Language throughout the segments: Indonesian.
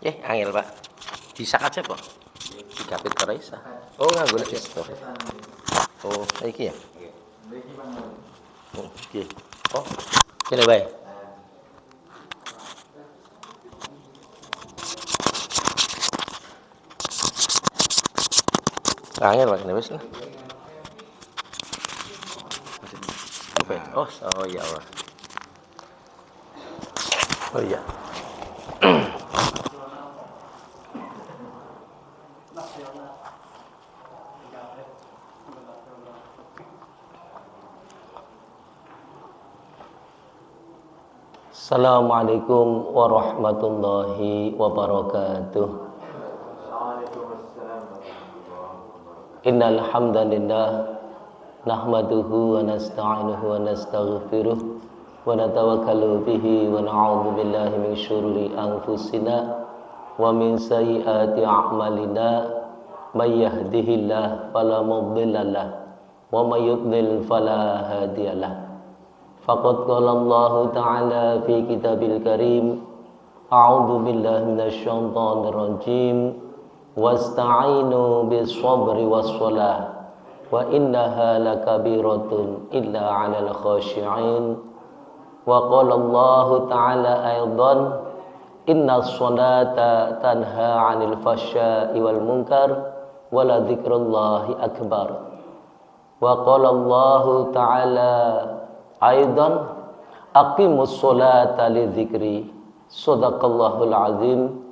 Angel Pak. Bisa aja Pak. Digapit ora isa. Oh, nganggo gestur. Oh, iki ya. Oh, iki. Oh, kene bae. Angel Pak, wis lah. Oh, oh ya Allah. Oh iya. Assalamualaikum warahmatullahi wabarakatuh. Innal hamdalillah nahmaduhu wa nasta'inuhu wa nastaghfiruh wa natawakkalu bihi wa na'udzu billahi min syururi anfusina wa min sayyiati a'malina may yahdihillahu fala mudhillalah wa may yudlil fala hadiyalah. Faqad qala Allah Ta'ala fi kitabil karim a'udzu billahi minasy syaithanir rajim wasta'inu bis sabri was shalah wa innaha lakabiratun illa 'alal khashi'in wa qala Allah Ta'ala aidan innas salata tanha 'anil fahsya'i wal munkar wa la dzikrullahi akbar wa qala Allah Ta'ala aidan aqimus sholata lidzikri sadaqallahul azim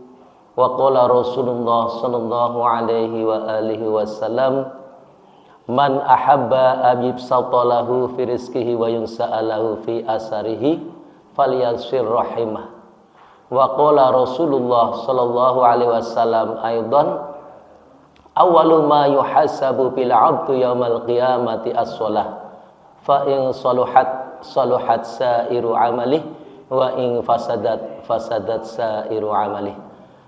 wa qala Rasulullah sallallahu alaihi wa alihi wasallam man ahabba abibsatalahu fi rizqihi wa yunsa'alahu fi asarihi falyasir rahimah wa qala Rasulullah sallallahu alaihi wasallam aidan awwalu ma yuhasabu bil 'abdi yaumal qiyamati as-shalah fa in saluhat sairu amalih wa in fasadat sairu amalih.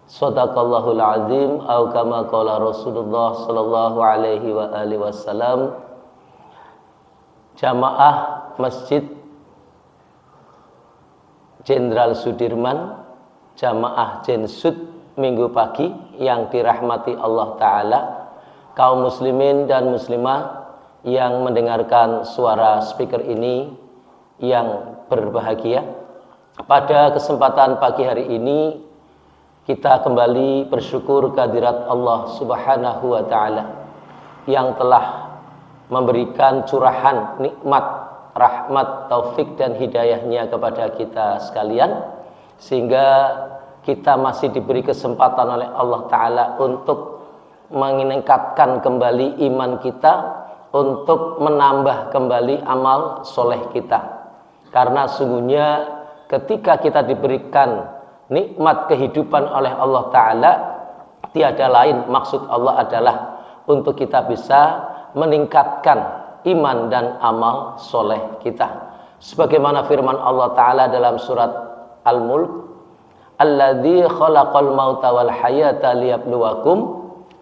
Shadaqallahul azim au kama qala Rasulullah sallallahu alaihi wa alihi wasallam. Jamaah Masjid Jenderal Sudirman, jamaah Jensud Minggu pagi yang dirahmati Allah Ta'ala, kaum muslimin dan muslimah yang mendengarkan suara speaker ini yang berbahagia. Pada kesempatan pagi hari ini kita kembali bersyukur kehadirat Allah Subhanahu wa Ta'ala yang telah memberikan curahan nikmat, rahmat, taufik dan hidayahnya kepada kita sekalian, sehingga kita masih diberi kesempatan oleh Allah Ta'ala untuk meningkatkan kembali iman kita, untuk menambah kembali amal soleh kita. Karena sungguhnya ketika kita diberikan nikmat kehidupan oleh Allah Ta'ala, tiada lain maksud Allah adalah untuk kita bisa meningkatkan iman dan amal soleh kita. Sebagaimana firman Allah Ta'ala dalam surat Al-Mulk, alladzi khalaqal mauta wal hayata liyabluwakum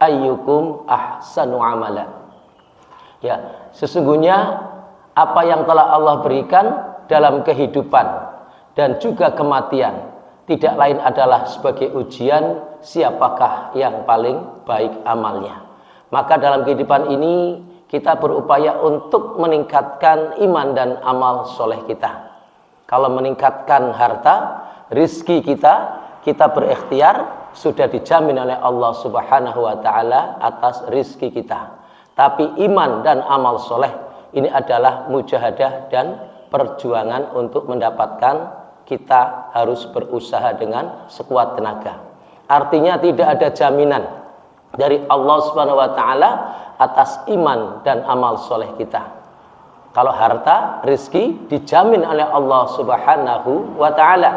ayyukum ahsanu amala. Ya, sesungguhnya apa yang telah Allah berikan dalam kehidupan dan juga kematian tidak lain adalah sebagai ujian siapakah yang paling baik amalnya. Maka dalam kehidupan ini kita berupaya untuk meningkatkan iman dan amal soleh kita. Kalau meningkatkan harta, rizki kita berikhtiar, sudah dijamin oleh Allah Subhanahu wa Ta'ala atas rizki kita. Tapi iman dan amal soleh ini adalah mujahadah dan perjuangan untuk mendapatkan. Kita harus berusaha dengan sekuat tenaga. Artinya tidak ada jaminan dari Allah Subhanahu wa Ta'ala atas iman dan amal soleh kita. Kalau harta, rizki dijamin oleh Allah Subhanahu wa Ta'ala,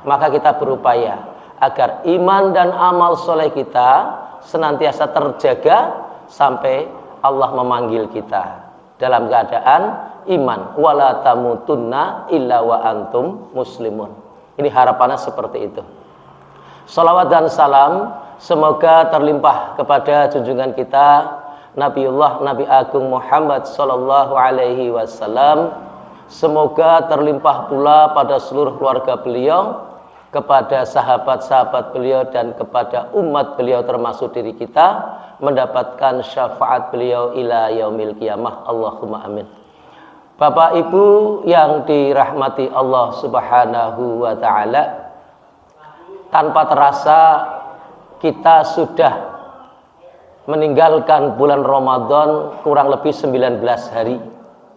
maka kita berupaya agar iman dan amal soleh kita senantiasa terjaga sampai Allah memanggil kita dalam keadaan iman. Wala tamutunna illa wa antum muslimun. Ini harapannya seperti itu. Salawat dan salam semoga terlimpah kepada junjungan kita Nabiullah Nabi Agung Muhammad sallallahu alaihi wasallam. Semoga terlimpah pula pada seluruh keluarga beliau, kepada sahabat-sahabat beliau dan kepada umat beliau termasuk diri kita mendapatkan syafaat beliau ila yaumil qiyamah. Allahumma amin. Bapak Ibu yang dirahmati Allah Subhanahu wa taala, tanpa terasa kita sudah meninggalkan bulan Ramadan kurang lebih 19 hari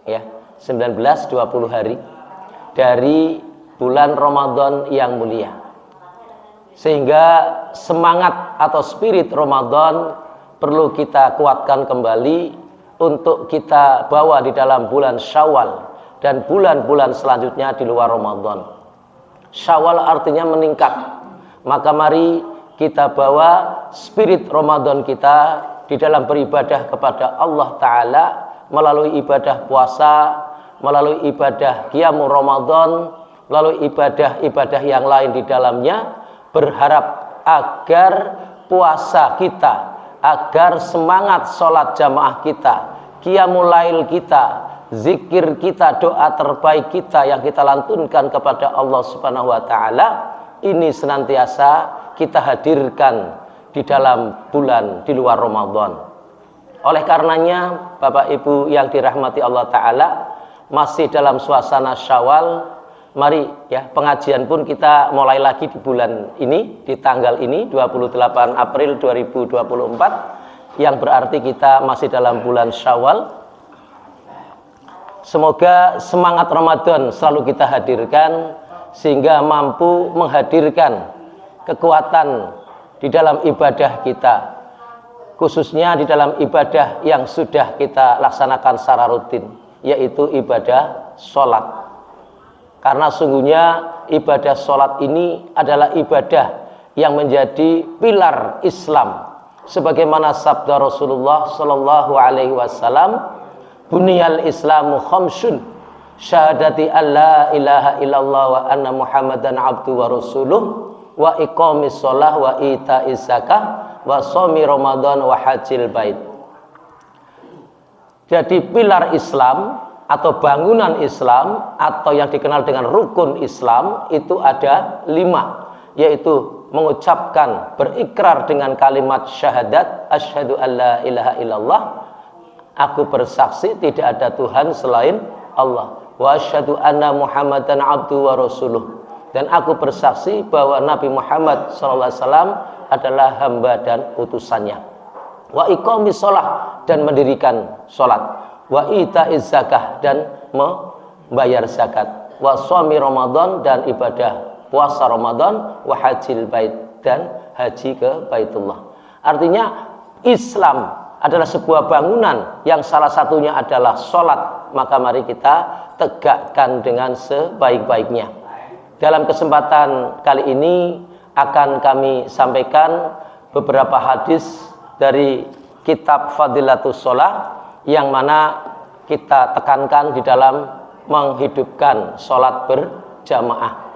ya, 19-20 hari dari bulan Ramadan yang mulia. Sehingga semangat atau spirit Ramadan perlu kita kuatkan kembali untuk kita bawa di dalam bulan Syawal dan bulan-bulan selanjutnya di luar Ramadan. Syawal artinya meningkat. Maka mari kita bawa spirit Ramadan kita di dalam beribadah kepada Allah Ta'ala melalui ibadah puasa, melalui ibadah qiyamul Ramadan, melalui ibadah-ibadah yang lain di dalamnya, berharap agar puasa kita, agar semangat sholat jamaah kita, qiyamul lail kita, zikir kita, doa terbaik kita yang kita lantunkan kepada Allah Subhanahu wa taala ini senantiasa kita hadirkan di dalam bulan di luar Ramadan. Oleh karenanya Bapak Ibu yang dirahmati Allah Ta'ala, masih dalam suasana Syawal, mari ya, pengajian pun kita mulai lagi di bulan ini, di tanggal ini 28 April 2024, yang berarti kita masih dalam bulan Syawal. Semoga semangat Ramadan selalu kita hadirkan sehingga mampu menghadirkan kekuatan di dalam ibadah kita, khususnya di dalam ibadah yang sudah kita laksanakan secara rutin, yaitu ibadah sholat. Karena sungguhnya ibadah sholat ini adalah ibadah yang menjadi pilar Islam. Sebagaimana sabda Rasulullah Sallallahu Alaihi Wasallam, "Buniyal Islamu khamsun, syahadati alla ilaha illallah wa anna Muhammadan abdu wa rasuluh, wa iqamis sholah wa ita'iz zakah, wa shaumi Ramadan wa hajjil bait." Jadi pilar Islam atau bangunan Islam atau yang dikenal dengan rukun Islam itu ada 5, yaitu mengucapkan, berikrar dengan kalimat syahadat, asyhadu alla ilaha illallah, aku bersaksi tidak ada Tuhan selain Allah, wa asyhadu anna Muhammadan abdu wa rasuluh, dan aku bersaksi bahwa Nabi Muhammad SAW adalah hamba dan utusannya, wa iqamis sholah, dan mendirikan sholat, wa ita'iz zakah, dan membayar zakat, wa shaumi Ramadan, dan ibadah puasa Ramadan, wa hajjil bait, dan haji ke Baitullah. Artinya Islam adalah sebuah bangunan yang salah satunya adalah sholat, maka mari kita tegakkan dengan sebaik-baiknya. Dalam kesempatan kali ini akan kami sampaikan beberapa hadis dari kitab Fadilatus Sholah, yang mana kita tekankan di dalam menghidupkan sholat berjamaah.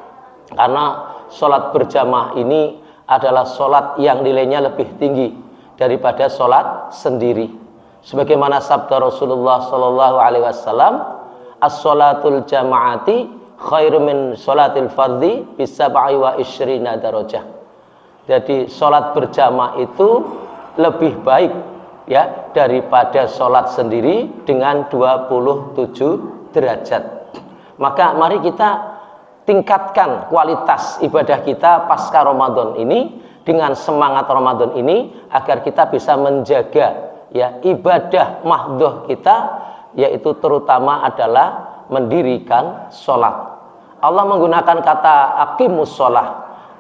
Karena sholat berjamaah ini adalah sholat yang nilainya lebih tinggi daripada sholat sendiri. Sebagaimana sabda Rasulullah Sallallahu Alaihi Wasallam, as-sholatul jamaati khairu min sholatil fardhi bisab'i wa isyrina darajah. Jadi sholat berjamaah itu lebih baik ya daripada sholat sendiri dengan 27 derajat. Maka mari kita tingkatkan kualitas ibadah kita pasca Ramadan ini dengan semangat Ramadan ini, agar kita bisa menjaga ya ibadah mahdhah kita, yaitu terutama adalah mendirikan sholat. Allah menggunakan kata aqimus sholah,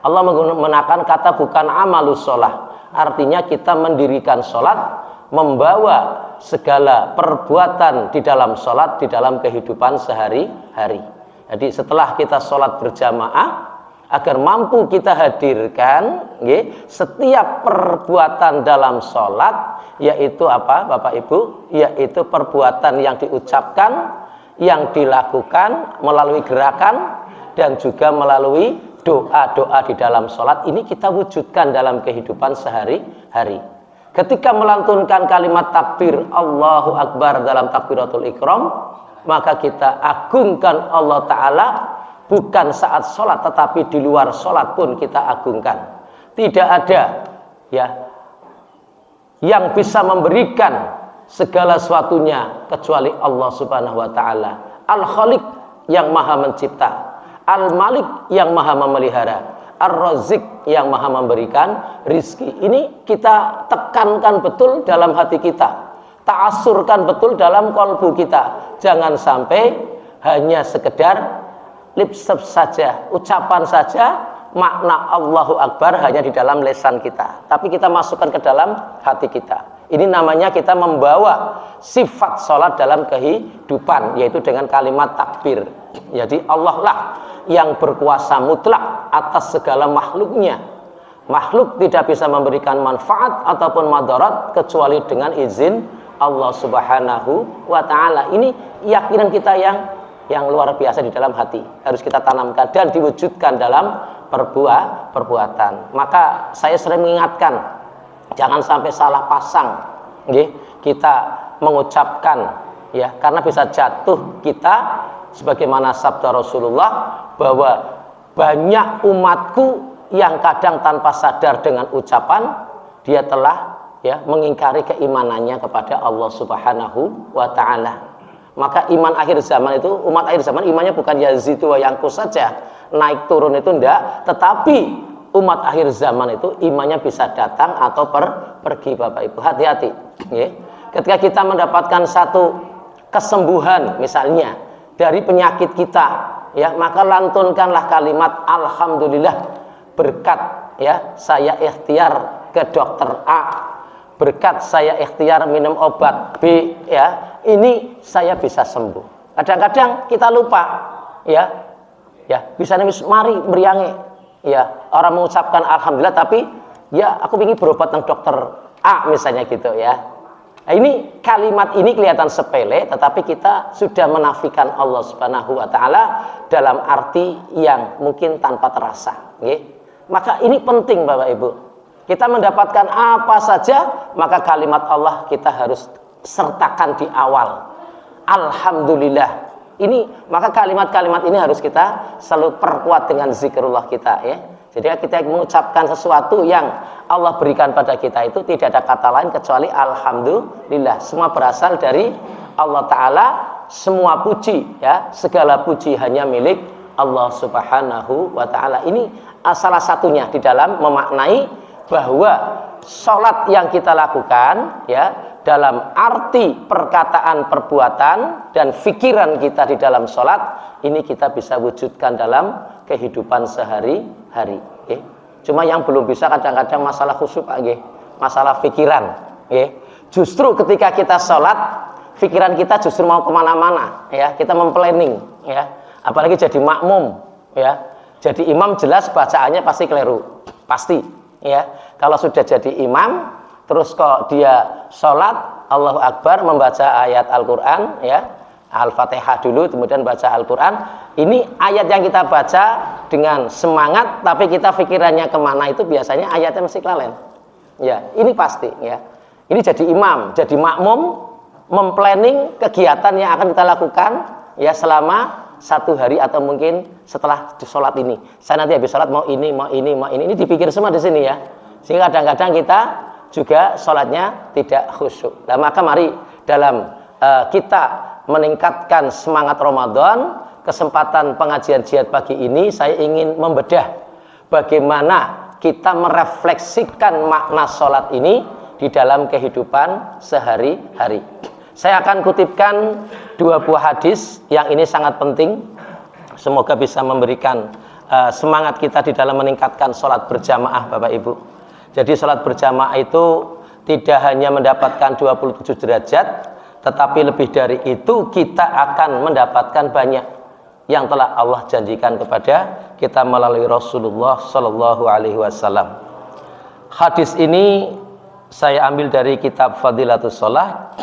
Allah menggunakan kata bukan amalus sholah. Artinya kita mendirikan sholat, membawa segala perbuatan di dalam sholat di dalam kehidupan sehari-hari. Jadi setelah kita sholat berjamaah, agar mampu kita hadirkan setiap perbuatan dalam sholat, yaitu apa Bapak Ibu? Yaitu perbuatan yang diucapkan, yang dilakukan melalui gerakan, dan juga melalui doa-doa di dalam sholat. Ini kita wujudkan dalam kehidupan sehari-hari. Ketika melantunkan kalimat takbir Allahu Akbar dalam takbiratul ikram, maka kita agungkan Allah Ta'ala bukan saat sholat tetapi di luar sholat pun kita agungkan. Tidak ada ya yang bisa memberikan segala sesuatunya kecuali Allah Subhanahu wa taala. Al-Khaliq yang maha mencipta, Al-Malik yang maha memelihara, Ar-Razik yang maha memberikan rizki. Ini kita tekankan betul dalam hati kita, ta'asurkan betul dalam kalbu kita. Jangan sampai hanya sekedar lip service saja, ucapan saja, makna Allahu Akbar hanya di dalam lisan kita, tapi kita masukkan ke dalam hati kita. Ini namanya kita membawa sifat sholat dalam kehidupan, yaitu dengan kalimat takbir. Jadi Allah lah yang berkuasa mutlak atas segala makhluknya. Makhluk tidak bisa memberikan manfaat ataupun madarat kecuali dengan izin Allah Subhanahu wa ta'ala. Ini keyakinan kita yang luar biasa di dalam hati, harus kita tanamkan dan diwujudkan dalam perbuatan. Maka saya sering mengingatkan, jangan sampai salah pasang kita mengucapkan ya, karena bisa jatuh kita sebagaimana sabda Rasulullah bahwa banyak umatku yang kadang tanpa sadar dengan ucapan dia telah ya mengingkari keimanannya kepada Allah Subhanahu wa ta'ala. Maka iman akhir zaman itu, umat akhir zaman imannya bukan yazidu wa yanqus saja, naik turun itu enggak, tetapi umat akhir zaman itu imannya bisa datang atau pergi. Bapak Ibu hati-hati ya. Ketika kita mendapatkan satu kesembuhan misalnya dari penyakit kita ya, maka lantunkanlah kalimat alhamdulillah, berkat ya saya ikhtiar ke dokter A, berkat saya ikhtiar minum obat B ya, ini saya bisa sembuh. Kadang-kadang kita lupa ya bisa mari meriange ya, orang mengucapkan alhamdulillah tapi ya aku ingin berobat dengan dokter A misalnya gitu ya. Nah, ini kalimat ini kelihatan sepele tetapi kita sudah menafikan Allah Subhanahu wa taala dalam arti yang mungkin tanpa terasa ya. Maka ini penting Bapak Ibu. Kita mendapatkan apa saja maka kalimat Allah kita harus sertakan di awal. Alhamdulillah. Ini maka kalimat-kalimat ini harus kita selalu perkuat dengan zikrullah kita ya. Jadi kita mengucapkan sesuatu yang Allah berikan pada kita itu tidak ada kata lain kecuali alhamdulillah. Semua berasal dari Allah Ta'ala. Semua puji ya, segala puji hanya milik Allah Subhanahu wa Ta'ala. Ini salah satunya di dalam memaknai bahwa sholat yang kita lakukan ya, dalam arti perkataan, perbuatan dan pikiran kita di dalam sholat ini kita bisa wujudkan dalam kehidupan sehari-hari. Cuma yang belum bisa kadang-kadang masalah khusyuk, masalah pikiran. Justru ketika kita sholat, pikiran kita justru mau kemana-mana. Ya, kita memplanning. Ya, apalagi jadi makmum. Ya, jadi imam jelas bacaannya pasti keliru, pasti. Ya, kalau sudah jadi imam, terus kok dia sholat Allahu Akbar membaca ayat Al-Quran ya, Al-Fatihah dulu kemudian baca Al-Quran, ini ayat yang kita baca dengan semangat tapi kita pikirannya kemana itu biasanya ayatnya masih kelalen ya, ini pasti ya. Ini jadi imam, jadi makmum memplanning kegiatan yang akan kita lakukan ya selama satu hari atau mungkin setelah sholat ini. Saya nanti habis sholat mau ini dipikir semua di sini ya. Sehingga kadang-kadang kita juga sholatnya tidak khusyuk. Nah, maka mari dalam kita meningkatkan semangat Ramadan, kesempatan pengajian jihad pagi ini saya ingin membedah bagaimana kita merefleksikan makna sholat ini di dalam kehidupan sehari-hari. Saya akan kutipkan dua buah hadis yang ini sangat penting. Semoga bisa memberikan semangat kita di dalam meningkatkan sholat berjamaah Bapak Ibu. Jadi sholat berjamaah itu tidak hanya mendapatkan 27 derajat, tetapi lebih dari itu kita akan mendapatkan banyak yang telah Allah janjikan kepada kita melalui Rasulullah Shallallahu Alaihi Wasallam. Hadis ini saya ambil dari kitab Fadilatus Shalah.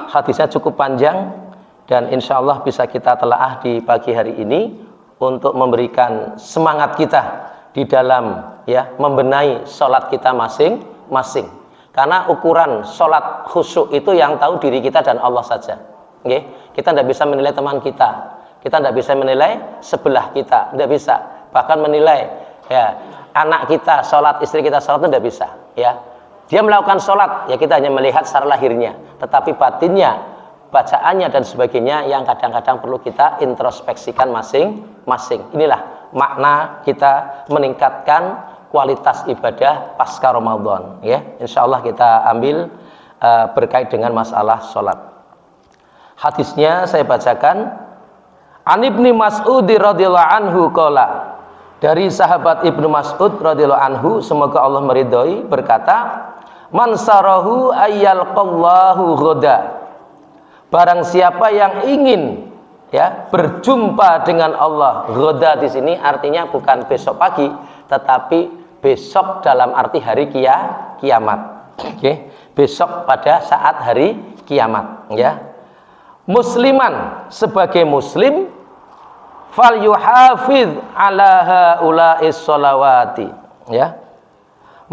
Hadisnya cukup panjang dan insya Allah bisa kita telaah di pagi hari ini untuk memberikan semangat kita di dalam ya membenahi sholat kita masing-masing. Karena ukuran sholat khusyuk itu yang tahu diri kita dan Allah saja. Kita tidak bisa menilai teman kita. Kita tidak bisa menilai sebelah kita, tidak bisa. Bahkan menilai ya anak kita sholat, istri kita sholat itu tidak bisa. Ya, dia melakukan sholat, ya kita hanya melihat secara lahirnya, tetapi batinnya, bacaannya dan sebagainya yang kadang-kadang perlu kita introspeksikan masing-masing. Inilah makna kita meningkatkan kualitas ibadah pasca Ramadan. Ya, insya Allah kita ambil berkait dengan masalah sholat. Hadisnya saya bacakan. An Ibnu Mas'ud radhiyallahu anhu qala, dari sahabat Ibnu Mas'ud radhiyallahu anhu, semoga Allah meridhoi, berkata, man sarahu ayyalqallahu ghoda, barang siapa yang ingin ya berjumpa dengan Allah. Ghoda di sini artinya bukan besok pagi, tetapi besok dalam arti hari kiamat. Oke, besok pada saat hari kiamat, ya. Musliman, sebagai muslim, fal yuhafidz ala haula'is sholawati, ya,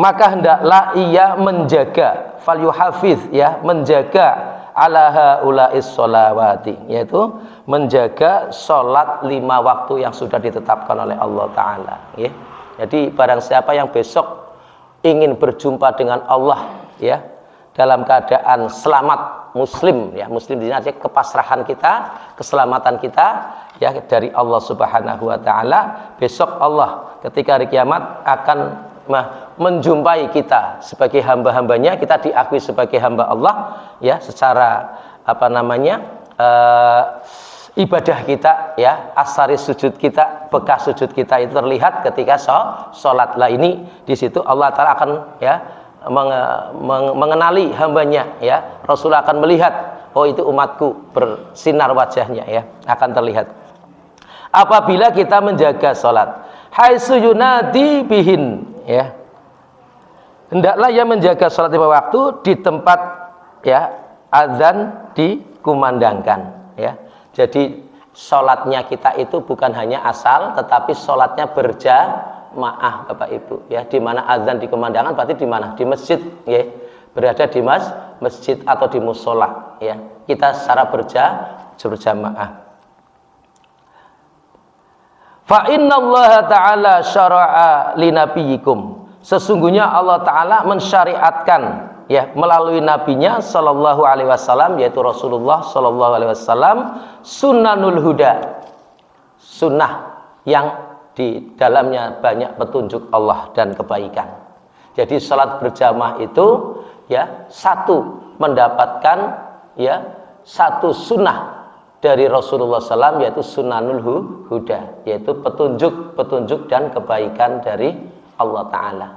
maka hendaklah ia menjaga, fal yuhafidz, ya, menjaga ala haula'is sholawati, yaitu menjaga sholat 5 waktu yang sudah ditetapkan oleh Allah Ta'ala, ya. Jadi barang siapa yang besok ingin berjumpa dengan Allah, ya, dalam keadaan selamat, muslim, ya, muslim di sini artinya kepasrahan kita, keselamatan kita, ya, dari Allah Subhanahu wa taala. Besok Allah ketika hari kiamat akan menjumpai kita sebagai hamba-hambanya, kita diakui sebagai hamba Allah, ya, secara ibadah kita, ya, asari sujud kita, bekas sujud kita itu terlihat ketika sholat. Lah ini di situ Allah Ta'ala akan, ya, mengenali hambanya, ya. Rasulullah akan melihat, oh itu umatku, bersinar wajahnya, ya, akan terlihat apabila kita menjaga sholat. Haitsu yunadi bihin, ya, hendaklah ia menjaga sholat 5 waktu di tempat, ya, azan dikumandangkan, ya. Jadi sholatnya kita itu bukan hanya asal, tetapi sholatnya berjamaah, Bapak Ibu, ya. Di mana azan dikumandangkan berarti di mana? Di masjid, ya. Berada di masjid atau di musola, ya. Kita secara berjamaah. Fa innallaha ta'ala syara'a linabiyyikum, sesungguhnya Allah Ta'ala mensyariatkan, ya, melalui nabinya sallallahu alaihi wasallam, yaitu Rasulullah sallallahu alaihi wasallam, sunnanul huda, sunnah yang di dalamnya banyak petunjuk Allah dan kebaikan. Jadi salat berjamaah itu, ya, satu mendapatkan, ya, satu sunnah dari Rasulullah SAW, yaitu sunnanul huda, yaitu petunjuk dan kebaikan dari Allah Ta'ala.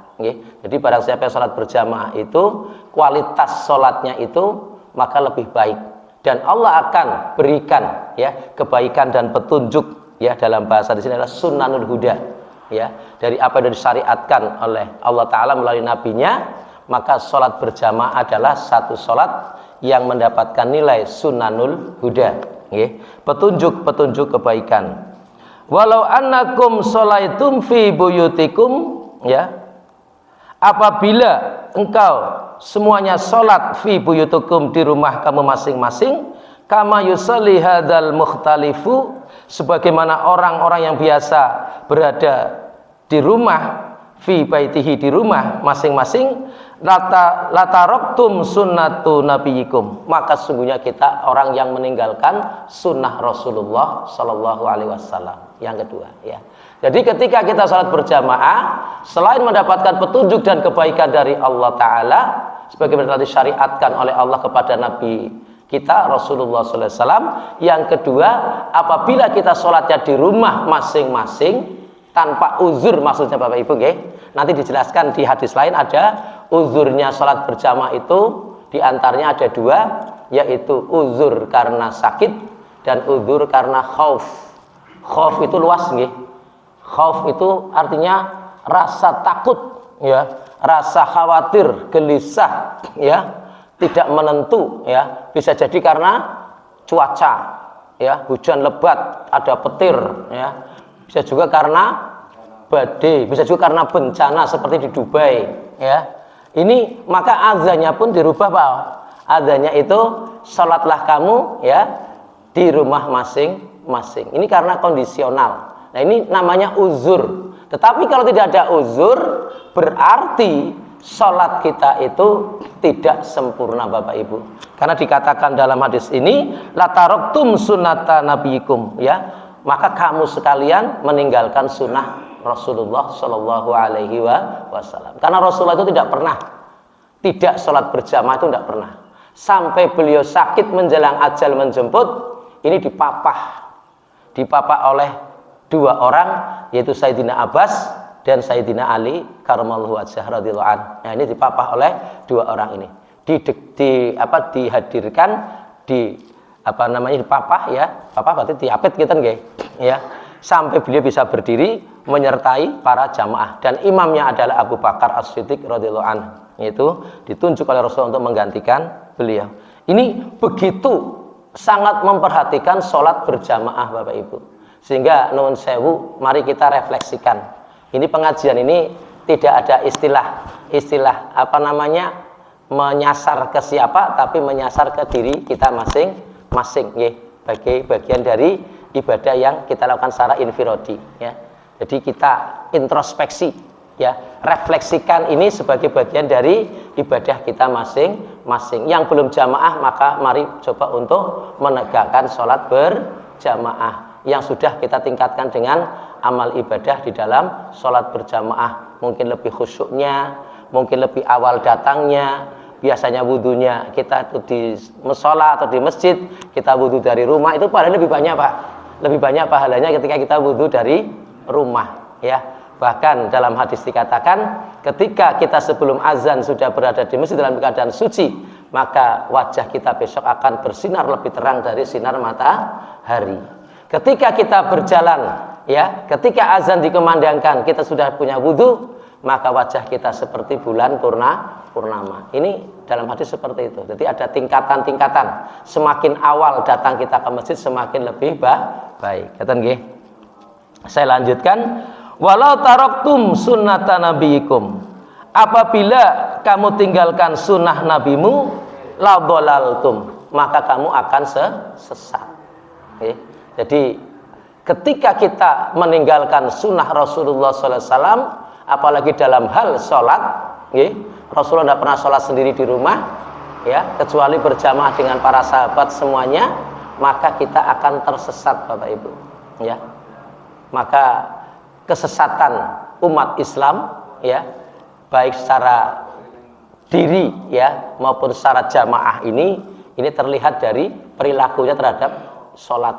Jadi barang siapa yang sholat berjamaah itu, kualitas sholatnya itu maka lebih baik, dan Allah akan berikan, ya, kebaikan dan petunjuk, ya, dalam bahasa di sini adalah sunnanul huda, ya, dari apa yang disyariatkan oleh Allah Ta'ala melalui nabinya. Maka sholat berjamaah adalah satu sholat yang mendapatkan nilai sunnanul huda, petunjuk kebaikan. Walau annakum sholaitum fi buyutikum, ya, apabila engkau semuanya sholat fi buyutikum, di rumah kamu masing-masing, kama yusalli hadzal mukhtalifu, sebagaimana orang-orang yang biasa berada di rumah, fi baitihi, di rumah masing-masing, lataroktum sunnatu nabiyikum, maka sesungguhnya kita orang yang meninggalkan sunnah Rasulullah Sallallahu Alaihi Wasallam. Yang kedua, ya, jadi ketika kita sholat berjamaah, selain mendapatkan petunjuk dan kebaikan dari Allah Ta'ala, sebagaimana telah disyariatkan oleh Allah kepada Nabi kita Rasulullah Sallallahu Alaihi Wasallam, yang kedua, apabila kita sholatnya di rumah masing-masing tanpa uzur, maksudnya Bapak Ibu, ya, nanti dijelaskan di hadis lain ada uzurnya sholat berjamaah itu, diantaranya ada 2, yaitu uzur karena sakit dan uzur karena khauf. Khauf itu luas, nggih. Khauf itu artinya rasa takut, ya, rasa khawatir, gelisah, ya, tidak menentu, ya, bisa jadi karena cuaca, ya, hujan lebat, ada petir, ya, bisa juga karena badai, bisa juga karena bencana seperti di Dubai, ya. Ini maka azannya pun dirubah, Pak. Azannya itu sholatlah kamu, ya, di rumah masing-masing. Ini karena kondisional. Nah, ini namanya uzur. Tetapi kalau tidak ada uzur, berarti sholat kita itu tidak sempurna, Bapak Ibu. Karena dikatakan dalam hadis ini, la taraktum sunnata nabiyikum, ya. Maka kamu sekalian meninggalkan sunnah Rasulullah Shallallahu Alaihi Wasallam. Karena Rasulullah itu tidak sholat berjamaah, itu tidak pernah. Sampai beliau sakit menjelang ajal menjemput, ini dipapah oleh dua orang, yaitu Sayyidina Abbas dan Sayyidina Ali karramallahu wajhahu radhiyallahu anhu. Nah, ini dipapah oleh dua orang ini. Dihadirkan dipapah, ya. Papah berarti diapit gitu nggih, ya. Sampai beliau bisa berdiri menyertai para jamaah, dan imamnya adalah Abu Bakar As-Siddiq radhiyallahu anhu. Itu ditunjuk oleh Rasul untuk menggantikan beliau. Ini begitu sangat memperhatikan sholat berjamaah, Bapak Ibu. Sehingga nuwun sewu, mari kita refleksikan. Ini pengajian ini tidak ada istilah menyasar ke siapa, tapi menyasar ke diri kita masing-masing, ya, sebagai bagian dari ibadah yang kita lakukan secara infiradi, ya. Jadi kita introspeksi, ya, refleksikan ini sebagai bagian dari ibadah kita masing-masing. Yang belum jamaah, maka mari coba untuk menegakkan sholat berjamaah yang sudah kita tingkatkan dengan amal ibadah di dalam sholat berjamaah. Mungkin lebih khusyuknya, mungkin lebih awal datangnya. Biasanya wudhunya kita itu di musola atau di masjid, kita wudhu dari rumah, itu pahalanya lebih banyak, Pak. Lebih banyak pahalanya ketika kita wudhu dari rumah, ya. Bahkan dalam hadis dikatakan, ketika kita sebelum azan sudah berada di masjid dalam keadaan suci, maka wajah kita besok akan bersinar lebih terang dari sinar matahari. Ketika kita berjalan, ya, ketika azan dikumandangkan, kita sudah punya wudhu, maka wajah kita seperti bulan purnama. Ini dalam hadis seperti itu. Jadi ada tingkatan-tingkatan. Semakin awal datang kita ke masjid, semakin lebih baik. Kata nggih. Saya lanjutkan. Walau taraktum sunnata nabiyikum. Apabila kamu tinggalkan sunnah nabimu, la dhalaltum, maka kamu akan sesat. Okay. Jadi ketika kita meninggalkan sunnah Rasulullah SAW, apalagi dalam hal sholat, ya, Rasulullah tidak pernah sholat sendiri di rumah, ya, kecuali berjamaah dengan para sahabat semuanya, maka kita akan tersesat, Bapak Ibu, ya. Maka kesesatan umat Islam, ya, baik secara diri, ya, maupun secara jamaah ini terlihat dari perilakunya terhadap sholat,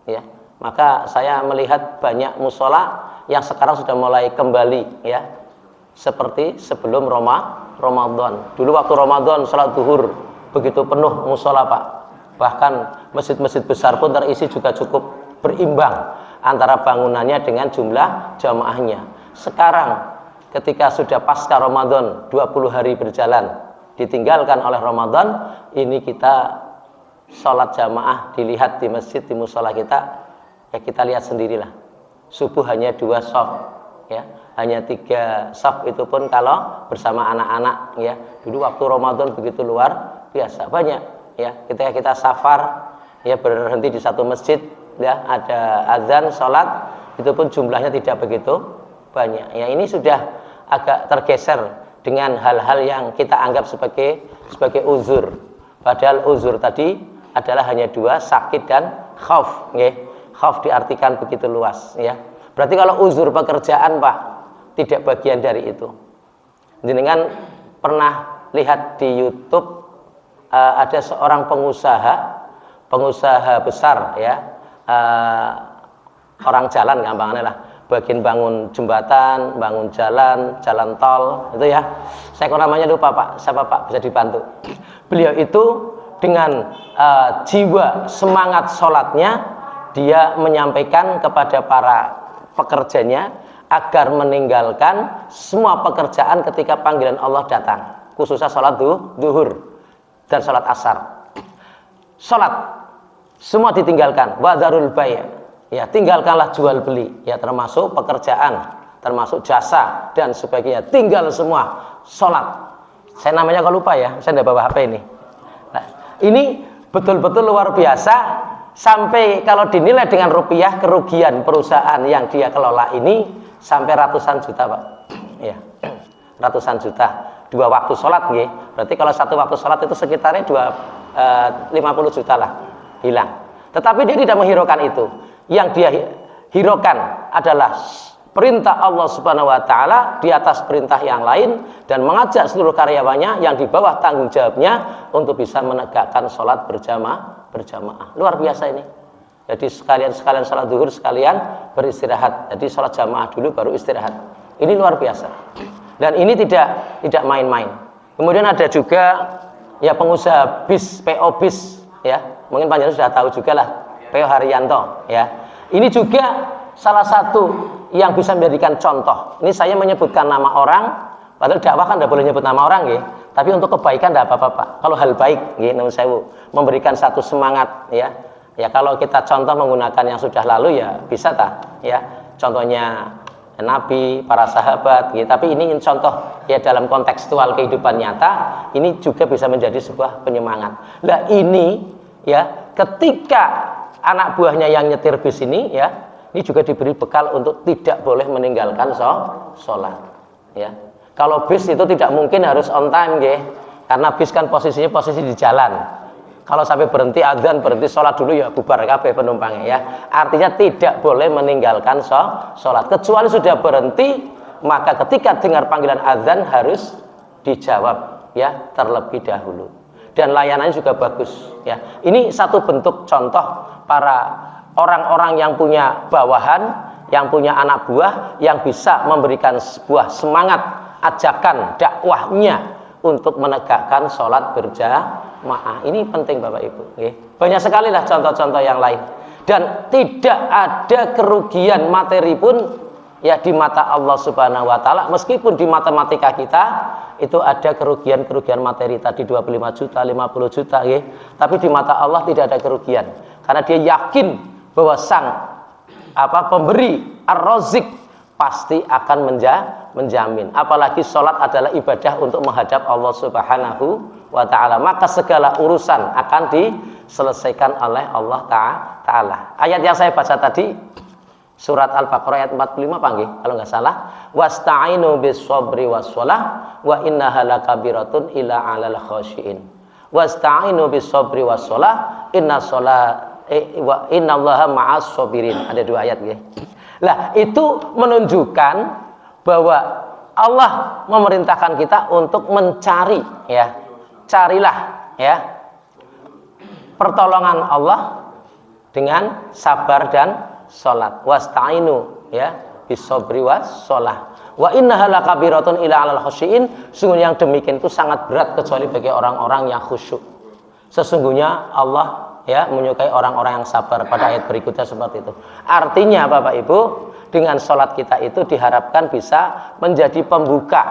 ya. Maka saya melihat banyak musola yang sekarang sudah mulai kembali, ya, seperti sebelum Ramadan. Dulu waktu Ramadan sholat zuhur begitu penuh musola, Pak. Bahkan masjid-masjid besar pun terisi juga cukup berimbang antara bangunannya dengan jumlah jamaahnya. Sekarang ketika sudah pasca Ramadan, 20 hari berjalan ditinggalkan oleh Ramadan, ini kita sholat jamaah dilihat di masjid, di musola kita, ya, kita lihat sendirilah. Subuh hanya 2 shaf, ya, hanya 3 shaf, itu pun kalau bersama anak-anak, ya. Dulu waktu Ramadan begitu luar biasa banyak, ya. Ketika kita safar, ya, berhenti di satu masjid, ya, ada azan sholat, itu pun jumlahnya tidak begitu banyak, ya. Ini sudah agak tergeser dengan hal-hal yang kita anggap sebagai uzur, padahal uzur tadi adalah hanya 2, sakit dan khauf, ya. Khauf diartikan begitu luas, ya. Berarti kalau uzur pekerjaan, Pak, tidak bagian dari itu. Jenengan pernah lihat di YouTube, ada seorang pengusaha besar, ya, orang jalan gampangannya lah, bagian bangun jembatan, bangun jalan tol, itu, ya. Saya kok namanya lupa, Pak. Siapa, Pak? Bisa dibantu. Beliau itu dengan jiwa semangat sholatnya, dia menyampaikan kepada para pekerjanya agar meninggalkan semua pekerjaan ketika panggilan Allah datang, khususnya sholat duhur dan sholat asar. Sholat semua ditinggalkan, wadharul bay', ya, tinggalkanlah jual beli, ya, termasuk pekerjaan, termasuk jasa dan sebagainya, tinggal semua, sholat. Saya namanya kalau lupa, ya, saya tidak bawa HP ini. Nah, ini betul-betul luar biasa. sampai kalau dinilai dengan rupiah kerugian perusahaan yang dia kelola ini sampai ratusan juta Pak ya, ratusan juta 2 waktu sholat nggih. Berarti kalau 1 waktu sholat itu sekitarnya 50 juta lah hilang. Tetapi dia tidak menghiraukan itu. Yang dia hiraukan adalah perintah Allah Subhanahu wa taala di atas perintah yang lain dan mengajak seluruh karyawannya yang di bawah tanggung jawabnya untuk bisa menegakkan sholat berjamaah. Luar biasa ini. Jadi sekalian sholat zuhur, sekalian beristirahat. Jadi sholat jamaah dulu baru istirahat. Ini luar biasa. Dan ini tidak main-main. Kemudian ada juga ya pengusaha bis, PO bis ya. Mungkin panjenengan sudah tahu juga lah, PO Haryanto ya. Ini juga salah satu yang bisa menjadikan contoh. Ini saya menyebutkan nama orang, padahal dakwah kan tidak boleh nyebut nama orang ya. Tapi untuk kebaikan tidak apa-apa Pak. Kalau hal baik ya, memberikan satu semangat ya. Ya kalau kita contoh menggunakan yang sudah lalu ya bisa tak ya. Contohnya Nabi, para sahabat gitu. Tapi ini contoh ya dalam kontekstual kehidupan nyata, ini juga bisa menjadi sebuah penyemangat. Nah ini ya ketika anak buahnya yang nyetir bis ini ya, ini juga diberi bekal untuk tidak boleh meninggalkan sholat ya. Kalau bis itu tidak mungkin harus on time ya, karena bis kan posisinya posisi di jalan. Kalau sampai berhenti adzan, berhenti sholat dulu ya bubar kabeh penumpangnya ya. Artinya tidak boleh meninggalkan sholat. Kecuali sudah berhenti, maka ketika dengar panggilan adzan harus dijawab ya terlebih dahulu. Dan layanannya juga bagus ya. Ini satu bentuk contoh para orang-orang yang punya bawahan, yang punya anak buah, yang bisa memberikan sebuah semangat ajakan dakwahnya untuk menegakkan sholat berjamaah. Ini penting Bapak Ibu ya. Banyak sekali lah contoh-contoh yang lain. Dan tidak ada kerugian materi pun ya di mata Allah Subhanahu wa taala. Meskipun di matematika kita itu ada kerugian-kerugian materi tadi 25 juta, 50 juta ya. Tapi di mata Allah tidak ada kerugian. Karena dia yakin bahwa sang pemberi ar-razik pasti akan menjamin. Apalagi sholat adalah ibadah untuk menghadap Allah Subhanahu wa ta'ala, maka segala urusan akan diselesaikan oleh Allah ta'ala. Ayat yang saya baca tadi surat Al-Baqarah ayat 45 panggih kalau nggak salah, wasta'inu bis-sabri was-shalah wa innaha lakabiratun illa 'alal khashiin. Wasta'inu bis-sabri was-shalah innallaha ma'as sabirin. Ada 2 ayat ya. Lah itu menunjukkan bahwa Allah memerintahkan kita untuk mencari ya. Carilah ya pertolongan Allah dengan sabar dan sholat. Wasta'inu ya bis-sabri was-shalah. Wa innaha lakabiratun ila 'alal khashiin. Sungguhnya yang demikian itu sangat berat kecuali bagi orang-orang yang khusyuk. Sesungguhnya Allah ya menyukai orang-orang yang sabar. Pada ayat berikutnya seperti itu. Artinya Bapak Ibu, dengan sholat kita itu diharapkan bisa menjadi pembuka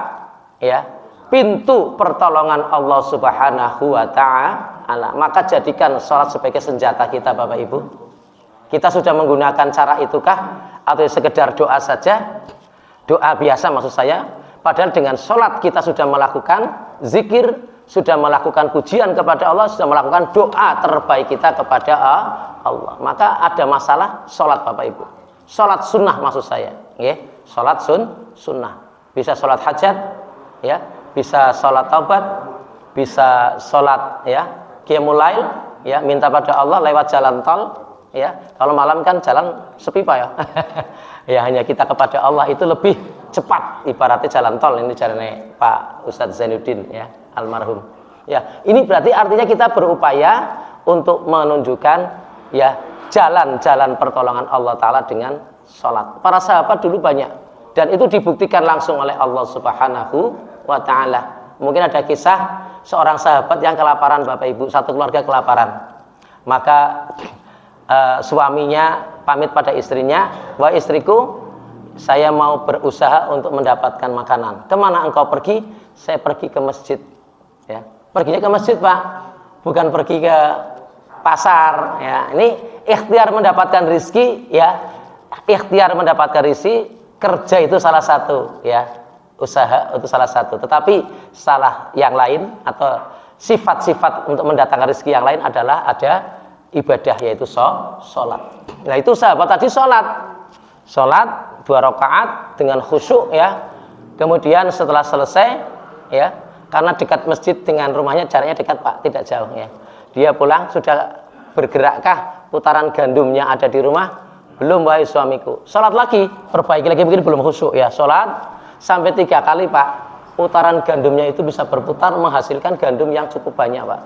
ya pintu pertolongan Allah Subhanahu wa ta'ala. Maka jadikan sholat sebagai senjata kita Bapak Ibu. Kita sudah menggunakan cara itukah atau sekedar doa saja, doa biasa maksud saya. Padahal dengan sholat kita sudah melakukan zikir, sudah melakukan pujian kepada Allah, sudah melakukan doa terbaik kita kepada Allah. Maka ada masalah sholat Bapak Ibu. Sholat sunnah maksud saya, ya. Sholat sunnah. Bisa sholat hajat, ya. Bisa sholat taubat, bisa sholat ya qiyamul lail, ya. Minta pada Allah lewat jalan tol, ya. Kalau malam kan jalan sepi Pak ya. Ya hanya kita kepada Allah itu lebih cepat ibaratnya jalan tol ini jalannya Pak Ustadz Zainuddin ya almarhum. Ya, ini berarti artinya kita berupaya untuk menunjukkan ya jalan-jalan pertolongan Allah Ta'ala dengan sholat. Para sahabat dulu banyak dan itu dibuktikan langsung oleh Allah Subhanahu wa Ta'ala. Mungkin ada kisah seorang sahabat yang kelaparan Bapak Ibu, satu keluarga kelaparan. Maka suaminya pamit pada istrinya, wah istriku, saya mau berusaha untuk mendapatkan makanan. Kemana engkau pergi? Saya pergi ke masjid. Ya, perginya ke masjid Pak, bukan pergi ke pasar. Ya, ini ikhtiar mendapatkan rizki, ya, ikhtiar mendapatkan rizki, kerja itu salah satu, ya, usaha itu salah satu. Tetapi salah yang lain atau sifat-sifat untuk mendatangkan rizki yang lain adalah ada ibadah, yaitu sholat. Nah itu sahabat tadi sholat 2 rakaat dengan khusyuk ya. Kemudian setelah selesai ya, karena dekat masjid dengan rumahnya, jaraknya dekat Pak, tidak jauh ya. Dia pulang, sudah bergerakkah putaran gandumnya ada di rumah? Belum, wahai suamiku. Sholat lagi, perbaiki lagi, mungkin belum khusyuk ya. Sholat sampai 3 kali Pak, putaran gandumnya itu bisa berputar menghasilkan gandum yang cukup banyak Pak.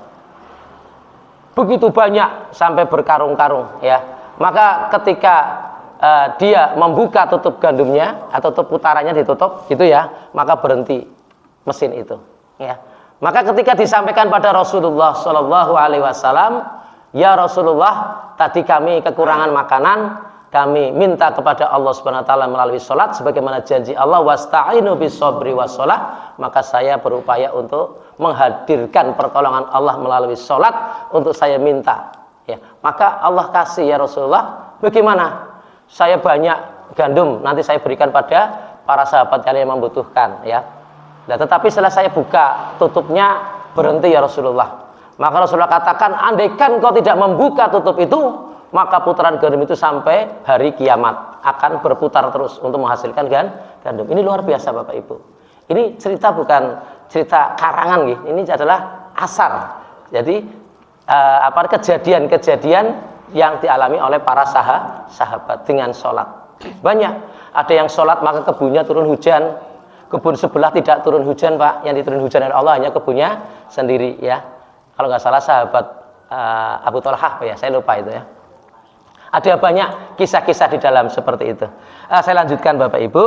Begitu banyak sampai berkarung-karung ya. Maka ketika dia membuka tutup gandumnya atau tutup putarannya ditutup gitu ya, maka berhenti mesin itu ya. Maka ketika disampaikan pada Rasulullah Shallallahu Alaihi Wasallam, ya Rasulullah, tadi kami kekurangan makanan, kami minta kepada Allah Subhanahu Wa Taala melalui sholat, sebagaimana janji Allah, wasta'inu bis-sabri was-shalah, maka saya berupaya untuk menghadirkan pertolongan Allah melalui sholat untuk saya minta ya. Maka Allah kasih, ya Rasulullah, bagaimana? Saya banyak gandum, nanti saya berikan pada para sahabat yang membutuhkan ya. Nah, tetapi setelah saya buka tutupnya, berhenti ya Rasulullah. Maka Rasulullah katakan, andaikan kau tidak membuka tutup itu, maka putaran gandum itu sampai hari kiamat akan berputar terus untuk menghasilkan gandum. Ini luar biasa Bapak Ibu. Ini cerita bukan cerita karangan gitu. Ini adalah asar. Jadi kejadian-kejadian yang dialami oleh para sahabat dengan sholat. Banyak. Ada yang sholat maka kebunnya turun hujan. Kebun sebelah tidak turun hujan Pak. Yang diturun hujan oleh Allah hanya kebunnya sendiri ya. Kalau nggak salah sahabat Abu Thalhah ya, saya lupa itu ya. Ada banyak kisah-kisah di dalam seperti itu. Saya lanjutkan Bapak Ibu.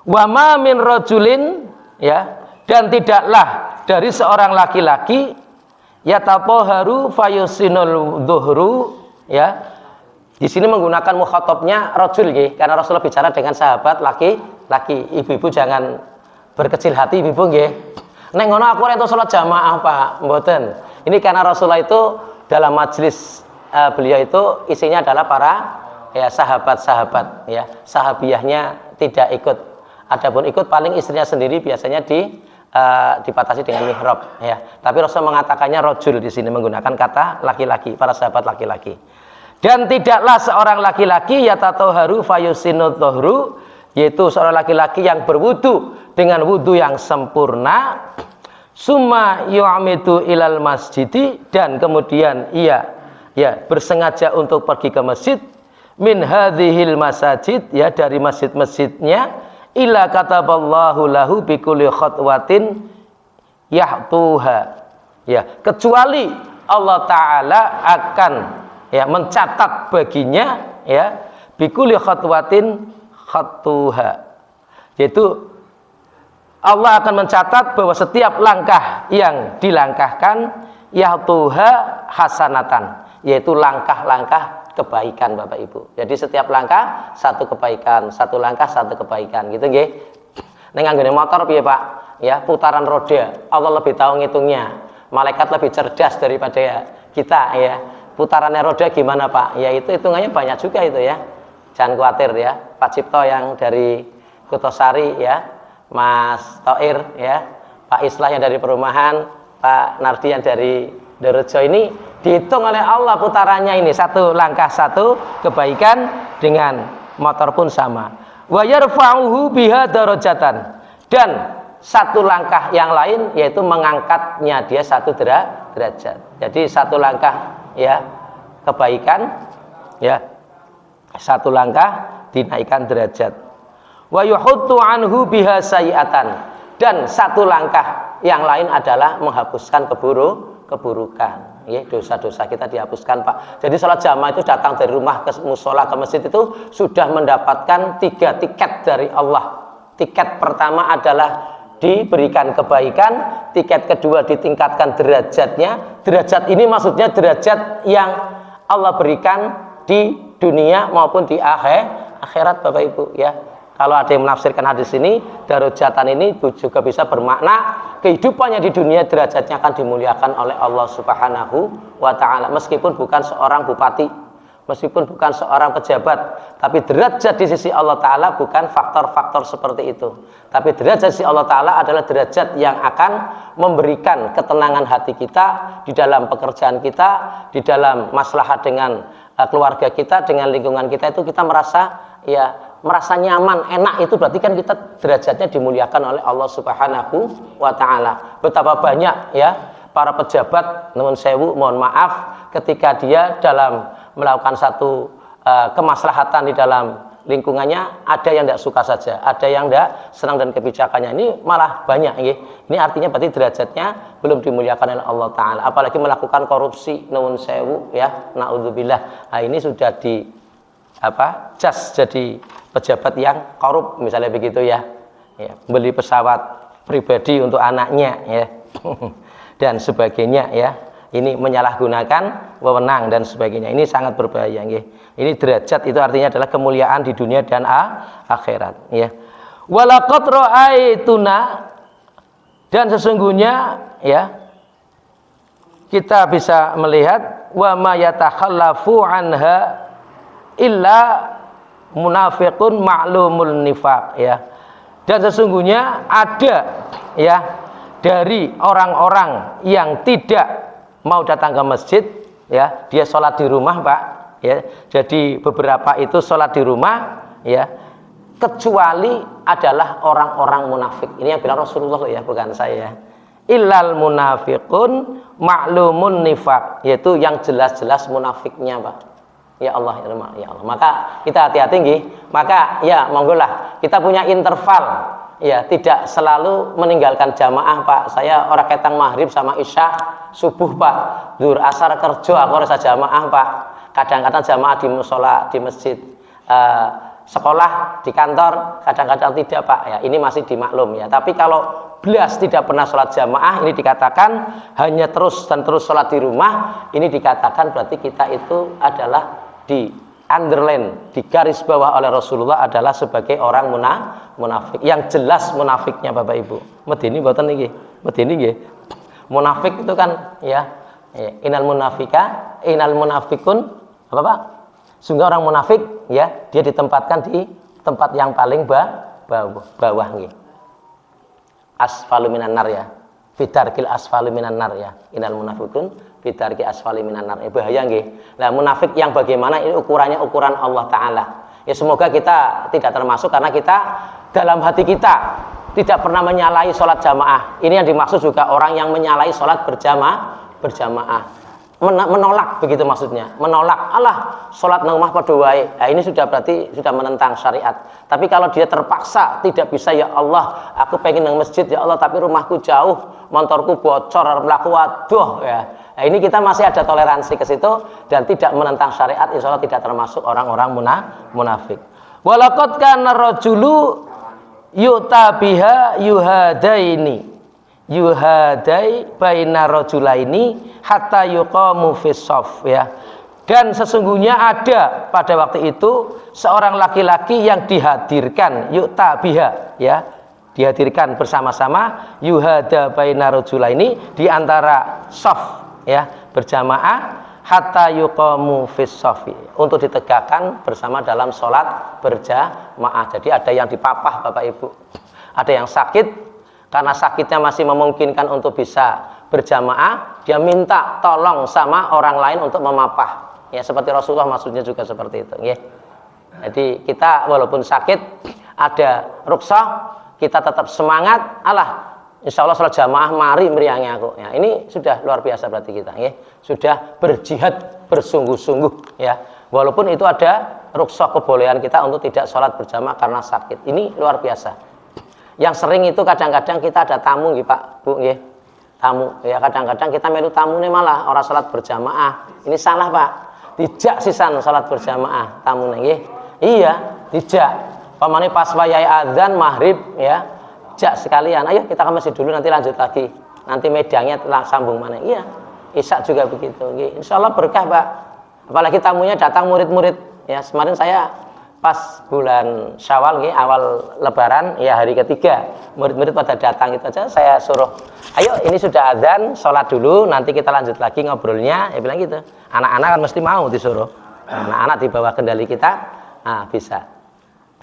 Wa ma min rajulin ya, dan tidaklah dari seorang laki-laki yatapoharu fayusinul dhuhru ya. Di sini menggunakan mukhatabnya rajul nggih, karena Rasulullah bicara dengan sahabat laki-laki. Ibu-ibu jangan berkecil hati ibu-ibu nggih. Neng ngono aku ora entuk salat jamaah Pak, mboten. Ini karena Rasulullah itu dalam majelis beliau itu isinya adalah para ya sahabat-sahabat ya. Sahabiyahnya tidak ikut. Adapun ikut paling istrinya sendiri, biasanya dibatasi dengan mihrab ya. Tapi Rasul mengatakannya rajul di sini menggunakan kata laki-laki, para sahabat laki-laki. Dan tidaklah seorang laki-laki yatatoharu fayusinut dhuhru, yaitu seorang laki-laki yang berwudu dengan wudu yang sempurna, summa yu'amidu ilal masjidi, dan kemudian ia ya bersengaja untuk pergi ke masjid, min hadhil masajid ya, dari masjid-masjidnya, illa kataballahu lahu bikulli khatwatin yahtuha ya, kecuali Allah Ta'ala akan ya mencatat baginya ya bikulli khatwatin khattuha, yaitu Allah akan mencatat bahwa setiap langkah yang dilangkahkan yahtuha hasanatan, yaitu langkah-langkah kebaikan Bapak Ibu. Jadi setiap langkah satu kebaikan, satu langkah satu kebaikan gitu nggih. Ning anggone motor piye Pak? Ya, putaran roda Allah lebih tahu ngitungnya. Malaikat lebih cerdas daripada kita ya. Putarannya roda gimana Pak? Ya itu hitungannya banyak juga itu ya. Jangan khawatir ya. Pak Cipto yang dari Kutosari ya, Mas Toir ya, Pak Islah yang dari perumahan, Pak Nardi yang dari Dorejo, ini dihitung oleh Allah putarannya ini, satu langkah satu kebaikan, dengan motor pun sama. Wa yarfa'uhu biha darajatan, dan satu langkah yang lain yaitu mengangkatnya dia satu derajat. Jadi satu langkah ya kebaikan ya, satu langkah dinaikkan derajat. Wa yuhuttu anhu biha sayiatan, dan satu langkah yang lain adalah menghapuskan keburukan ya, dosa-dosa kita dihapuskan Pak. Jadi sholat jamaah itu datang dari rumah ke musola ke masjid itu sudah mendapatkan 3 tiket dari Allah. Tiket pertama adalah diberikan kebaikan, tiket kedua ditingkatkan derajatnya. Derajat ini maksudnya derajat yang Allah berikan di dunia maupun di akhirat Bapak Ibu ya. Kalau ada yang menafsirkan hadis ini, darajatan ini juga bisa bermakna kehidupannya di dunia derajatnya akan dimuliakan oleh Allah Subhanahu wa Ta'ala, meskipun bukan seorang bupati, meskipun bukan seorang pejabat, tapi derajat di sisi Allah Ta'ala bukan faktor-faktor seperti itu. Tapi derajat di sisi Allah Ta'ala adalah derajat yang akan memberikan ketenangan hati kita di dalam pekerjaan kita, di dalam maslahat dengan keluarga kita, dengan lingkungan kita, itu kita merasa nyaman, enak, itu berarti kan kita derajatnya dimuliakan oleh Allah Subhanahu wa Ta'ala. Betapa banyak ya para pejabat, namun sewu, mohon maaf, ketika dia dalam melakukan satu kemaslahatan di dalam lingkungannya, ada yang tidak suka saja, ada yang tidak senang dan kebijakannya. Ini malah banyak ya. Ini artinya berarti derajatnya belum dimuliakan oleh Allah Ta'ala. Apalagi melakukan korupsi, namun sewu ya, naudzubillah. Nah, ini sudah jadi pejabat yang korup misalnya begitu ya. Beli pesawat pribadi untuk anaknya ya. Dan sebagainya ya. Ini menyalahgunakan wewenang dan sebagainya. Ini sangat berbahaya ya. Ini derajat itu artinya adalah kemuliaan di dunia dan akhirat ya. Walaqad ra'aituna, dan sesungguhnya ya kita bisa melihat wa ma yatakhallafu anha illa munafiqun ma'lumul nifaq ya. Dan sesungguhnya ada ya dari orang-orang yang tidak mau datang ke masjid ya, dia sholat di rumah Pak ya. Jadi beberapa itu sholat di rumah ya, kecuali adalah orang-orang munafik. Ini yang bilang Rasulullah ya, bukan saya. Illal munafiqun ma'lumun nifaq, yaitu yang jelas-jelas munafiknya Pak. Ya Allah, ya Allah. Maka kita hati-hati nggih. Maka ya monggolah kita punya interval. Ya, tidak selalu meninggalkan jamaah Pak. Saya orang ketang maghrib sama isya, subuh Pak, zuhur asar kerja, aku harus jamaah Pak. Kadang-kadang jamaah di musola, di masjid, sekolah, di kantor, kadang-kadang tidak Pak. Ya, ini masih dimaklum ya. Tapi kalau belas tidak pernah sholat jamaah, ini dikatakan hanya terus dan terus sholat di rumah, ini dikatakan berarti kita itu adalah di underline, di garis bawah oleh Rasulullah adalah sebagai orang munafik. Yang jelas munafiknya Bapak Ibu. Medeni mboten niki. Medeni nggih. Munafik itu kan ya, innal munafikun apa Pak? Sehingga orang munafik ya, dia ditempatkan di tempat yang paling bawah nggih. Asfalu minan nar ya. Fidarkil asfalu minan nar ya. Innal munafikun fidarki asfali minan nar. Bahaya nggih. Nah, munafik yang bagaimana, ini ukurannya ukuran Allah Ta'ala. Ya semoga kita tidak termasuk, karena kita dalam hati kita tidak pernah menyalahi sholat jamaah. Ini yang dimaksud juga orang yang menyalahi sholat berjamaah. Menolak begitu maksudnya. Menolak, Allah sholat nang omah padha wae. Nah, ini sudah berarti sudah menentang syariat. Tapi kalau dia terpaksa tidak bisa, ya Allah, aku pengen nang masjid ya Allah, tapi rumahku jauh, motorku bocor, mlaku waduh ya. Nah, ini kita masih ada toleransi ke situ dan tidak menentang syariat, insya Allah tidak termasuk orang-orang munafik. Walaqad kana rajulu yu'ta yuhadai baina rajulaini hatta yuqamu fis shaf ya. Dan sesungguhnya ada pada waktu itu seorang laki-laki yang dihadirkan yu'ta biha ya, dihadirkan bersama-sama yuhada baina rajulaini di antara shaf ya, berjamaah, hatta yuqamu fis shafi, untuk ditegakkan bersama dalam sholat berjamaah. Jadi ada yang dipapah Bapak Ibu, ada yang sakit, karena sakitnya masih memungkinkan untuk bisa berjamaah, dia minta tolong sama orang lain untuk memapah. Ya seperti Rasulullah maksudnya juga seperti itu. Ya. Jadi kita walaupun sakit, ada rukhsah, kita tetap semangat. Allah, insya Allah sholat jamaah mari meriangnya aku. Ya, ini sudah luar biasa berarti kita. Ya. Sudah berjihad bersungguh-sungguh. Ya. Walaupun itu ada rukhsah kebolehan kita untuk tidak sholat berjamaah karena sakit. Ini luar biasa. Yang sering itu kadang-kadang kita ada tamu nggih Pak, Bu nggih. Tamu ya, kadang-kadang kita melu tamune malah orang salat berjamaah. Ini salah Pak. Dijak sisan salat berjamaah tamune nggih. Iya, dijak. Pamane pas wayahe azan maghrib ya, jak sekalian. Ayo kita ke masjid dulu, nanti lanjut lagi. Nanti medangnya telah sambung mana. Iya. Isya juga begitu nggih. Insyaallah berkah Pak. Apalagi tamunya datang murid-murid ya. Kemarin saya pas bulan Syawal nih, awal Lebaran ya, hari ketiga murid-murid pada datang, itu aja saya suruh, ayo ini sudah azan, sholat dulu, nanti kita lanjut lagi ngobrolnya. Ya bilang gitu, anak-anak kan mesti mau disuruh. anak-anak di bawah kendali kita, bisa.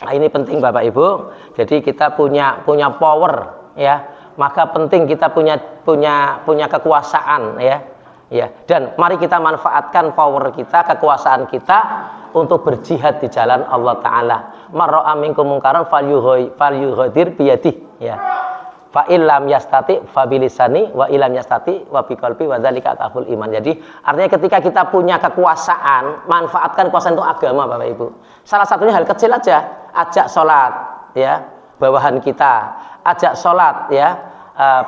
Nah, ini penting Bapak Ibu. Jadi kita punya power, ya. Maka penting kita punya kekuasaan, ya. Ya, dan mari kita manfaatkan power kita, kekuasaan kita untuk berjihad di jalan Allah Ta'ala. Marra'a minkum mungkaran falyughayyir biyadihi, ya. Fa illam yastati fa bilisani wa illam yastati wa biqalbi wa dzalika ataful iman. Jadi artinya ketika kita punya kekuasaan, manfaatkan kekuasaan untuk agama Bapak Ibu. Salah satunya hal kecil aja, ajak sholat, ya, bawahan kita, ajak sholat, ya,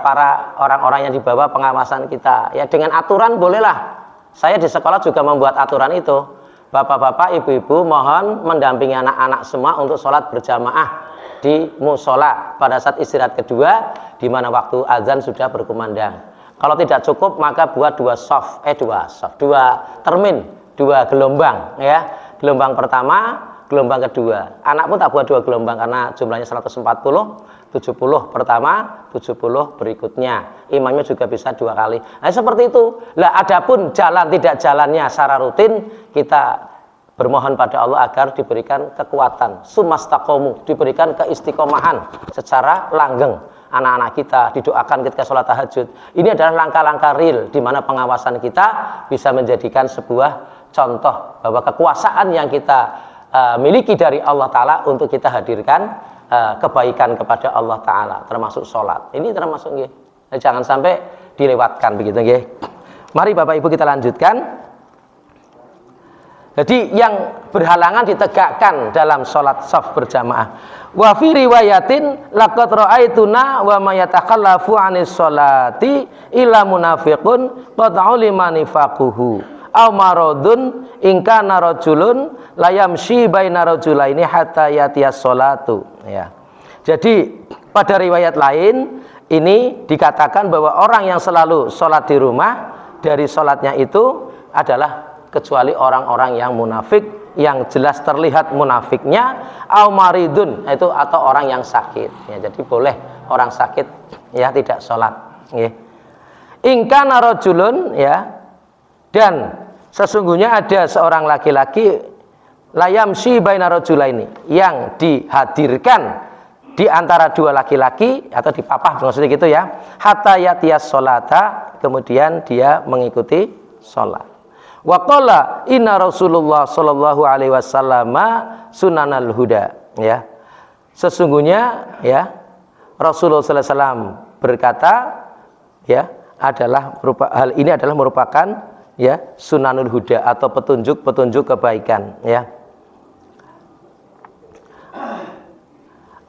para orang-orang yang di bawah pengawasan kita, ya, dengan aturan bolehlah. Saya di sekolah juga membuat aturan itu. Bapak-bapak, ibu-ibu mohon mendampingi anak-anak semua untuk sholat berjamaah di musola pada saat istirahat kedua, di mana waktu azan sudah berkumandang. Kalau tidak cukup maka buat dua termin, dua gelombang, ya. Gelombang pertama, gelombang kedua. Anak pun tak buat dua gelombang karena jumlahnya 140, 70 pertama, 70 berikutnya. Imamnya juga bisa dua kali. Nah, seperti itu. Lah adapun jalan tidak jalannya secara rutin, kita bermohon pada Allah agar diberikan kekuatan, sumastaqomu, diberikan keistiqomahan secara langgeng. Anak-anak kita didoakan ketika sholat tahajud. Ini adalah langkah-langkah real di mana pengawasan kita bisa menjadikan sebuah contoh bahwa kekuasaan yang kita miliki dari Allah Ta'ala untuk kita hadirkan kebaikan kepada Allah Ta'ala, termasuk sholat. Ini termasuk, jangan sampai dilewatkan begitu. Mari Bapak Ibu kita lanjutkan. Jadi yang berhalangan ditegakkan dalam sholat shaf berjamaah. Wa fi riwayatin laqad ra'aituna wa may yatakallafu 'anis sholati illa munafiqun qad 'ulima nifaquhu aw maradun in kana rajulun la yamshi baina rajulaini hatta yatiyas sholatu, ya. Jadi pada riwayat lain ini dikatakan bahwa orang yang selalu sholat di rumah, dari sholatnya itu adalah kecuali orang-orang yang munafik, yang jelas terlihat munafiknya, au maridun, itu atau orang yang sakit, ya. Jadi boleh orang sakit, ya, tidak sholat, ya. Ingkana rajulun, ya, dan sesungguhnya ada seorang laki-laki layamsi baina rajulaini, yang dihadirkan di antara dua laki-laki atau dipapah maksudnya gitu, ya, hatta yatiyas sholata, kemudian dia mengikuti sholat. Wa qala inna Rasulullah sallallahu alaihi wasallam sunanal huda, ya. Sesungguhnya, ya, Rasulullah sallallahu alaihi wasallam berkata, ya, hal ini adalah merupakan, ya, sunanul huda atau petunjuk-petunjuk kebaikan, ya.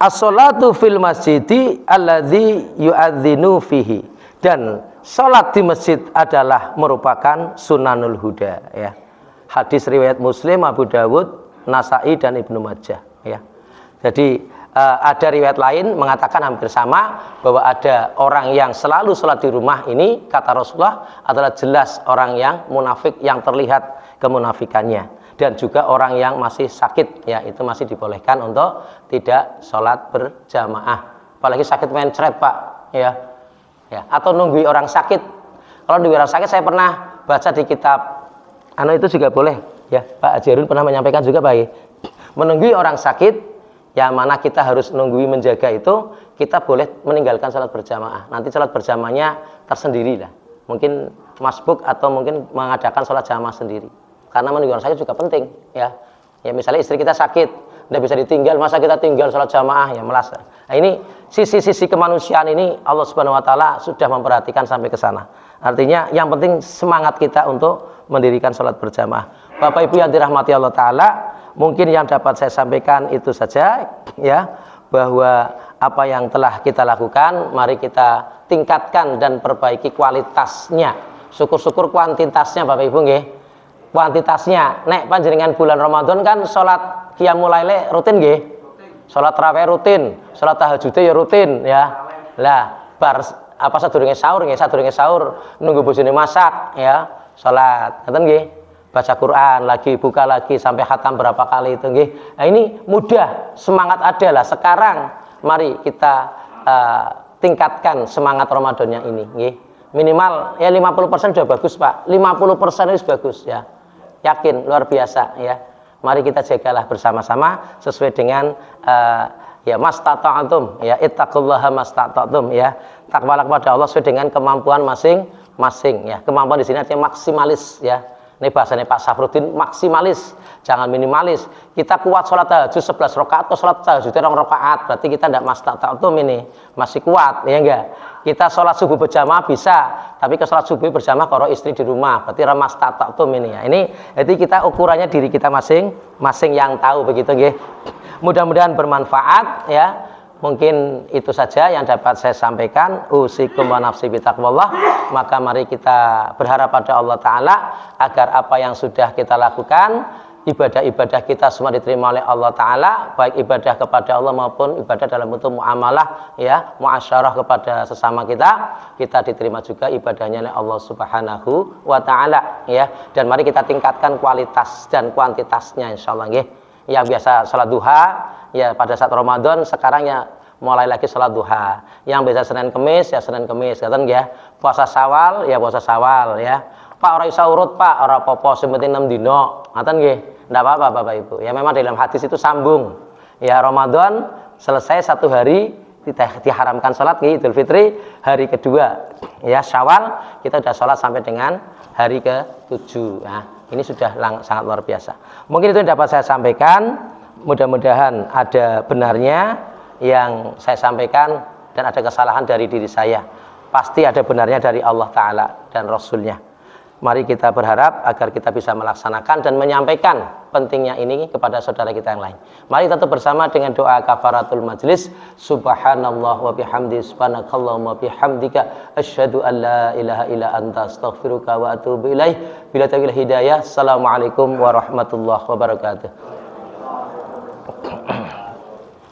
As-sholatu fil masjidi alladzi yu'adzinu fihi, dan sholat di masjid adalah merupakan sunanul huda, ya. Hadis riwayat Muslim, Abu Dawud, Nasai dan Ibnu Majah, ya. Jadi ada riwayat lain mengatakan hampir sama, bahwa ada orang yang selalu sholat di rumah ini, kata Rasulullah, adalah jelas orang yang munafik, yang terlihat kemunafikannya. Dan juga orang yang masih sakit, ya, itu masih dibolehkan untuk tidak sholat berjamaah. Apalagi sakit mencret, Pak, ya. Ya, atau nunggu orang sakit. Kalau nunggu orang sakit, saya pernah baca di kitab itu juga boleh, ya. Pak Haji Harun pernah menyampaikan juga, Pak, ya. Menunggu orang sakit, yang mana kita harus nunggui menjaga itu, kita boleh meninggalkan sholat berjamaah. Nanti sholat berjamaahnya tersendiri lah. Mungkin masbuk atau mungkin mengadakan sholat jamaah sendiri. Karena menunggu orang sakit juga penting, ya. Ya, misalnya istri kita sakit, tidak bisa ditinggal, masa kita tinggal sholat jamaah, ya, melas. Nah, ini sisi-sisi kemanusiaan ini Allah Subhanahu wa taala sudah memperhatikan sampai ke sana. Artinya yang penting semangat kita untuk mendirikan sholat berjamaah. Bapak Ibu yang dirahmati Allah taala, mungkin yang dapat saya sampaikan itu saja, ya, bahwa apa yang telah kita lakukan mari kita tingkatkan dan perbaiki kualitasnya. Syukur-syukur kuantitasnya Bapak Ibu, nggih. Kuantitasnya, nek panjenengan bulan Ramadan kan sholat qiyamul lail rutin nggih. Sholat tarawih rutin, sholat tahajud ya rutin, ya. Lah bar apa sadurunge sahur nggih, sadurunge sahur nunggu bojone masak, ya, sholat. Ngoten nggih. Baca Quran lagi, buka lagi sampai khatam berapa kali itu nggih. Nah, ini mudah, semangat adalah sekarang mari kita tingkatkan semangat Ramadannya ini nggih. Minimal ya 50% sudah bagus, Pak. 50% itu bagus, ya. Yakin, luar biasa ya. Mari kita jagalah bersama-sama sesuai dengan ya mastata'tum ya, ittaqullaha mastata'tum ya. Takwalah kepada Allah sesuai dengan kemampuan masing-masing ya. Kemampuan di sini artinya maksimalis ya. Ini bahasanya Pak Safruddin, maksimalis, jangan minimalis. Kita kuat sholat tahajud 11 rakaat atau sholat tahajud 2 rakaat, berarti kita tidak mastata'tum ini, masih kuat ya enggak. Kita sholat subuh berjamaah bisa, tapi ke sholat subuh berjamaah kalau istri di rumah, berarti mastata'tum ini ya. Ini jadi kita ukurannya diri kita masing-masing yang tahu begitu nggih. Mudah-mudahan bermanfaat ya. Mungkin itu saja yang dapat saya sampaikan. Usikum wa nafsi bitaqwallah. Maka mari kita berharap pada Allah Ta'ala agar apa yang sudah kita lakukan, ibadah-ibadah kita semua diterima oleh Allah Ta'ala, baik ibadah kepada Allah maupun ibadah dalam bentuk muamalah ya, muasyarah kepada sesama kita diterima juga ibadahnya oleh Allah Subhanahu wa Ta'ala ya. Dan mari kita tingkatkan kualitas dan kuantitasnya insyaallah nggih. Yang biasa sholat duha ya pada saat Ramadan, sekarang ya mulai lagi sholat duha. Yang biasa Senin Kemis ya Senin Kemis, katakan ya. Puasa Syawal ya puasa Syawal ya. Pak ora iso urut Pak, ora apa-apa sing penting 6 dina. Ngoten nggih. Ndak apa-apa Bapak Ibu. Ya memang dalam hadis itu sambung. Ya Ramadan selesai 1 hari diharamkan sholat Idul Fitri, hari kedua ya Syawal kita sudah sholat sampai dengan hari ke-7 ya. Ini sudah sangat luar biasa. Mungkin itu yang dapat saya sampaikan. Mudah-mudahan ada benarnya yang saya sampaikan dan ada kesalahan dari diri saya. Pasti ada benarnya dari Allah Ta'ala dan Rasulnya. Mari kita berharap agar kita bisa melaksanakan dan menyampaikan pentingnya ini kepada saudara kita yang lain. Mari tetap bersama dengan doa kafaratul majlis. Subhanallah wa bihamdi, subhanakallahumma bihamdika, asyhadu an la ilaha illa anta, astaghfiruka wa atubu ilaih. Bila taufiq hidayah. Assalamualaikum warahmatullahi wabarakatuh.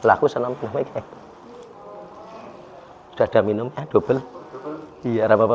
Laku senam baik. Sudah ada minumnya double. Iya, apa-apa.